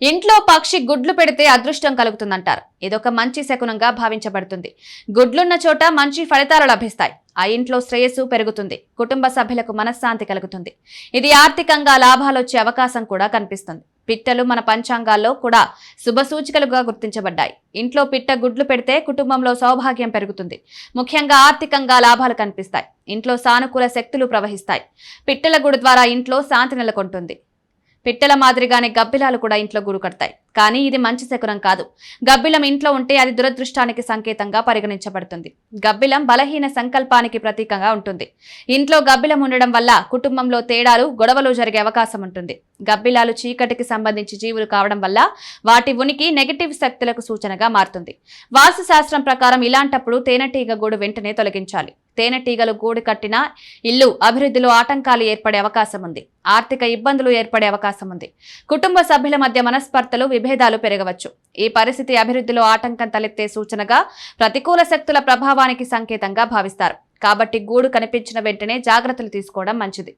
ఇంట్లో పక్షి గుడ్లు పెడితే అదృష్టం కలుగుతుందంటారు. ఇదొక మంచి శకునంగా భావించబడుతుంది. గుడ్లున్న చోట మంచి ఫలితాలు లభిస్తాయి. ఆ ఇంట్లో శ్రేయస్సు పెరుగుతుంది. కుటుంబ సభ్యులకు మనశ్శాంతి కలుగుతుంది. ఇది ఆర్థికంగా లాభాలొచ్చే అవకాశం కూడా కనిపిస్తుంది. పిట్టలు మన పంచాంగాల్లో కూడా శుభసూచికలుగా గుర్తించబడ్డాయి. ఇంట్లో పిట్ట గుడ్లు పెడితే కుటుంబంలో సౌభాగ్యం పెరుగుతుంది. ముఖ్యంగా ఆర్థికంగా లాభాలు కనిపిస్తాయి. ఇంట్లో సానుకూల శక్తులు ప్రవహిస్తాయి. పిట్టల గుడి ద్వారా ఇంట్లో శాంతి నెలకొంటుంది. పిట్టల మాదిరిగానే గబ్బిలాలు కూడా ఇంట్లో గూడు కడతాయి. కానీ ఇది మంచి శకునం కాదు. గబ్బిలం ఇంట్లో ఉంటే అది దురదృష్టానికి సంకేతంగా పరిగణించబడుతుంది. గబ్బిలం బలహీన సంకల్పానికి ప్రతీకగా ఉంటుంది. ఇంట్లో గబ్బిలం ఉండడం వల్ల కుటుంబంలో తేడాలు, గొడవలు జరిగే అవకాశం ఉంటుంది. గబ్బిలాలు చీకటికి సంబంధించి జీవులు కావడం వల్ల వాటి ఉనికి నెగటివ్ శక్తులకు సూచనగా మారుతుంది. వాస్తు శాస్త్రం ప్రకారం ఇలాంటప్పుడు తేనెటీగ గూడు వెంటనే తొలగించాలి. తేనెటీగలు గూడు కట్టిన ఇల్లు అభివృద్ధిలో ఆటంకాలు ఏర్పడే అవకాశం ఉంది. ఆర్థిక ఇబ్బందులు ఏర్పడే అవకాశం ఉంది. కుటుంబ సభ్యుల మధ్య మనస్పర్ధలు, విభేదాలు పెరగవచ్చు. ఈ పరిస్థితి అభివృద్ధిలో ఆటంకం తలెత్తే సూచనగా, ప్రతికూల శక్తుల ప్రభావానికి సంకేతంగా భావిస్తారు. కాబట్టి గూడు కనిపించిన వెంటనే జాగ్రత్తలు తీసుకోవడం మంచిది.